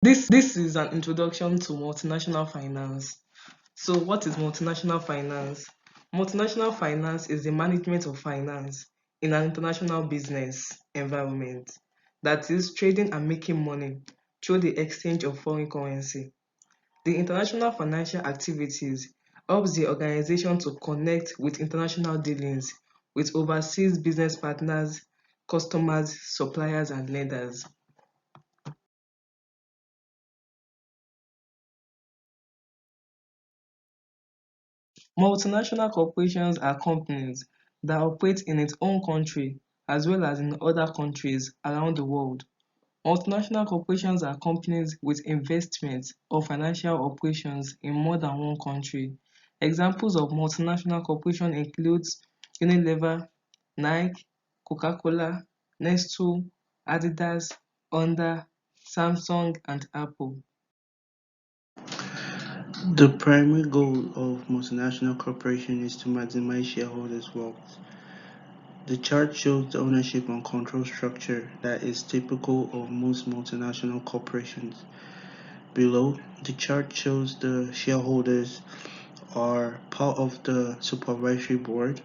This is an introduction to multinational finance. So, what is multinational finance? Multinational finance is the management of finance in an international business environment, that is, trading and making money through the exchange of foreign currency. The international financial activities helps the organization to connect with international dealings with overseas business partners, customers, suppliers, and lenders. Multinational corporations are companies that operate in its own country as well as in other countries around the world. Multinational corporations are companies with investments or financial operations in more than one country. Examples of multinational corporation includes Unilever, Nike, Coca-Cola, Nestle, Adidas, Honda, Samsung, and Apple. The primary goal of multinational corporation is to maximize shareholders' wealth. The chart shows the ownership and control structure that is typical of most multinational corporations. Below, the chart shows the shareholders are part of the supervisory board,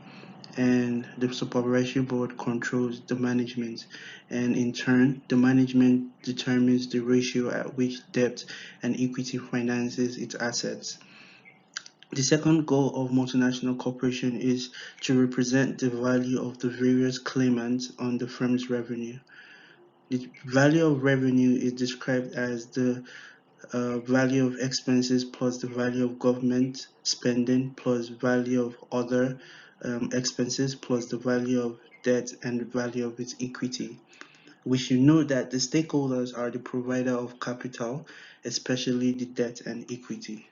and the supervisory board controls the management, and in turn the management determines the ratio at which debt and equity finances its assets. The second goal of multinational corporation is to represent the value of the various claimants on the firm's revenue. The value of revenue is described as the value of expenses plus the value of government spending plus value of other expenses plus the value of debt and the value of its equity. We should know that the stakeholders are the provider of capital, especially the debt and equity.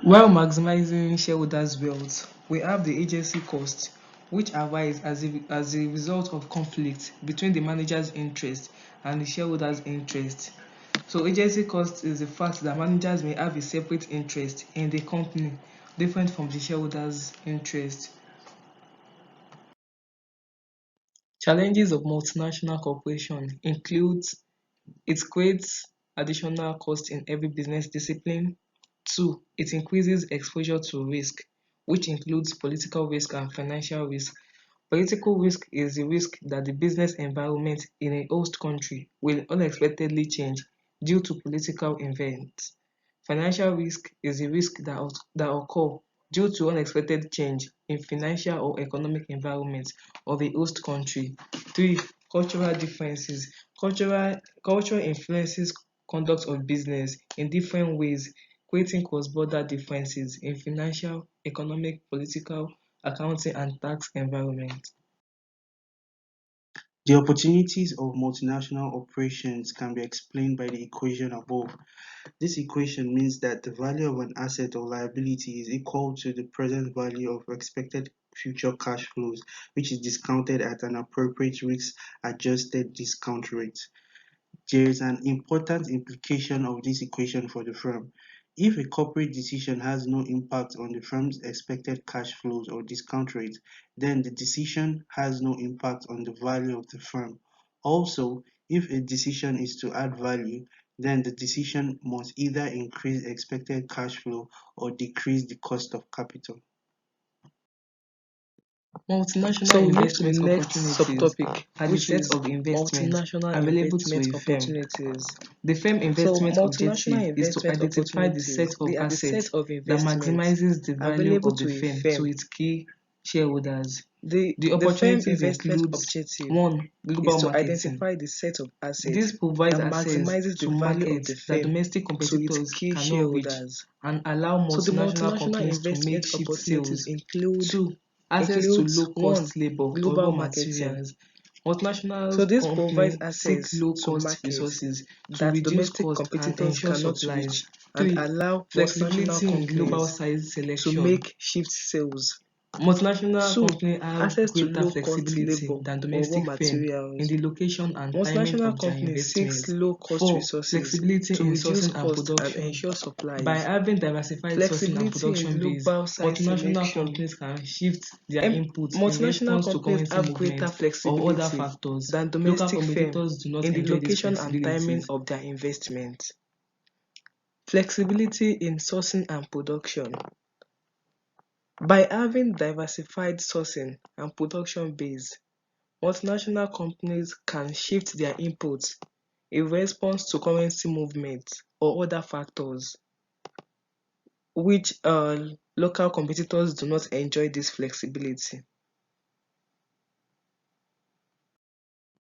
While maximizing shareholders' wealth, we have the agency costs, which arise as a result of conflict between the manager's interest and the shareholders' interest. So, agency cost is the fact that managers may have a separate interest in the company different from the shareholders' interest. Challenges of multinational corporation includes it creates additional cost in every business discipline. Two, it increases exposure to risk, which includes political risk and financial risk. Political risk is the risk that the business environment in a host country will unexpectedly change due to political events. Financial risk is the risk that occur due to unexpected change in financial or economic environment of a host country. Three, cultural differences. Culture influences conduct of business in different ways, creating cross-border differences in financial, economic, political, accounting, and tax environment. The opportunities of multinational operations can be explained by the equation above. This equation means that the value of an asset or liability is equal to the present value of expected future cash flows, which is discounted at an appropriate risk-adjusted discount rate. There is an important implication of this equation for the firm. If a corporate decision has no impact on the firm's expected cash flows or discount rate, then the decision has no impact on the value of the firm. Also, if a decision is to add value, then the decision must either increase expected cash flow or decrease the cost of capital. Multinational So we move to the investment next opportunities subtopic, are the which set is of investments multinational available to investment a firm. opportunities. The firm So investment objective multinational is to investment identify the opportunities, set of they are the set assets of that investments maximizes the value available of the to a firm to firm. its key shareholders. The The the firm opportunities investment includes objective 1. is Global to marketing. identify the set of assets This provides that access maximizes to the value of markets the that firm domestic to its competitors key cannot reach shareholders. and allow So the multinational multinational companies to make investment shift opportunities sales. 2. Access to includes one, low-cost labor or global raw marketing. materials. Multinational So this provides companies seek access to low-cost markets resources to that reduce domestic cost and competitors ensure cannot supplies. reach and 3. allow multinational Flexibility in global companies size to selection. make shift sales. Multinational Two, companies have access to greater low-cost flexibility labor than or raw domestic firms in materials. the location and timing Multinational of their companies seeks investments. low-cost 4. resources Flexibility to in reduce sourcing and costs and production. ensure By supplies. having diversified sourcing and Flexibility in production base, global site multinational selection. companies can shift their inputs in Multinational response to companies currency have greater movements or other flexibility factors. than Local domestic firms competitors do not in the enjoy these location and timing flexibilities. of their investments. Flexibility in sourcing and production. By having diversified sourcing and production base, multinational companies can shift their inputs in response to currency movements or other factors, which local competitors do not enjoy this flexibility.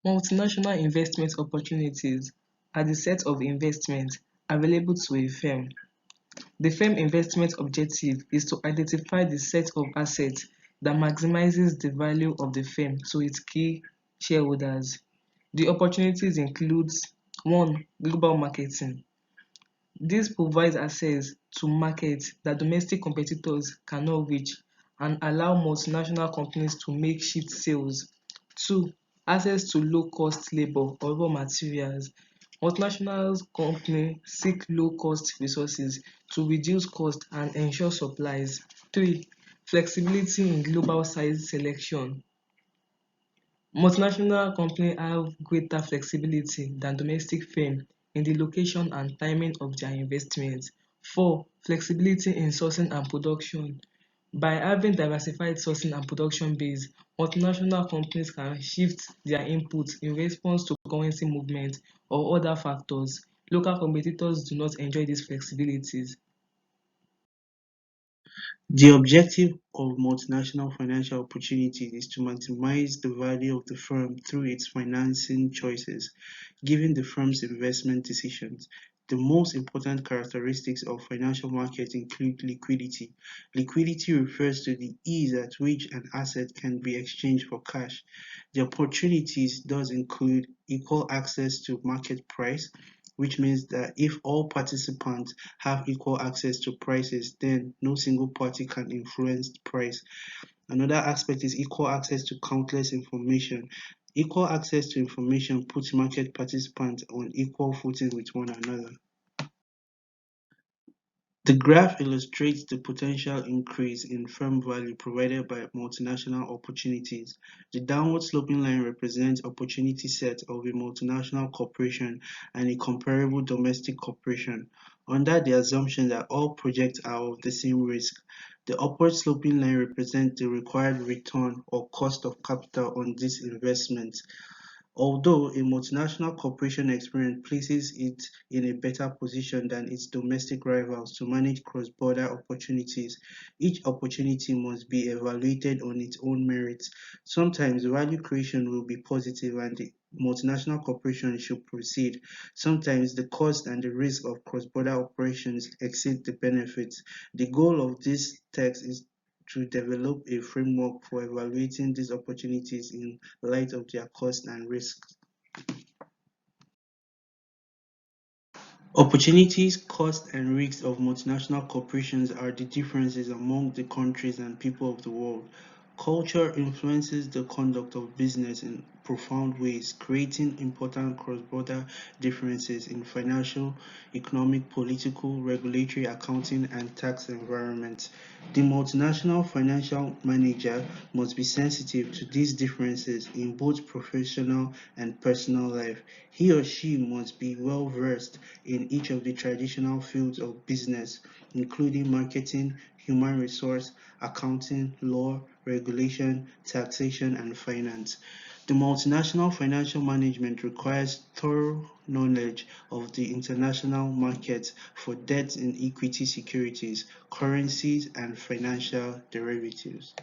Multinational investment opportunities are the set of investments available to a firm. The firm investment objective is to identify the set of assets that maximizes the value of the firm to its key shareholders. The opportunities includes 1. Global marketing. This provides access to markets that domestic competitors cannot reach and allow multinational companies to make shift sales. 2. Access to low-cost labor or raw materials. Multinational companies seek low-cost resources to reduce cost and ensure supplies. 3. Flexibility in global site selection. Multinational companies have greater flexibility than domestic firms in the location and timing of their investments. 4. Flexibility in sourcing and production. By having diversified sourcing and production base, multinational companies can shift their inputs in response to currency movements or other factors. Local competitors do not enjoy these flexibilities. The objective of multinational financial opportunities is to maximize the value of the firm through its financing choices, given the firm's investment decisions. The most important characteristics of financial markets include liquidity. Liquidity refers to the ease at which an asset can be exchanged for cash. The opportunities does include equal access to market price, which means that if all participants have equal access to prices, then no single party can influence the price. Another aspect is equal access to countless information. Equal access to information puts market participants on equal footing with one another. The graph illustrates the potential increase in firm value provided by multinational opportunities. The downward sloping line represents opportunity set of a multinational corporation and a comparable domestic corporation, under the assumption that all projects are of the same risk. The upward sloping line represents the required return or cost of capital on this investment. Although a multinational corporation experience places it in a better position than its domestic rivals to manage cross-border opportunities, each opportunity must be evaluated on its own merits. Sometimes value creation will be positive and the multinational corporation should proceed. Sometimes the cost and the risk of cross-border operations exceed the benefits. The goal of this text is to develop a framework for evaluating these opportunities in light of their costs and risks. Opportunities, costs, and risks of multinational corporations are the differences among the countries and people of the world. Culture influences the conduct of business in profound ways, creating important cross-border differences in financial, economic, political, regulatory, accounting, and tax environments. The multinational financial manager must be sensitive to these differences in both professional and personal life. He or she must be well versed in each of the traditional fields of business, including marketing, human resource, accounting, law, regulation, taxation, and finance. The multinational financial management requires thorough knowledge of the international markets for debt and equity securities, currencies, and financial derivatives.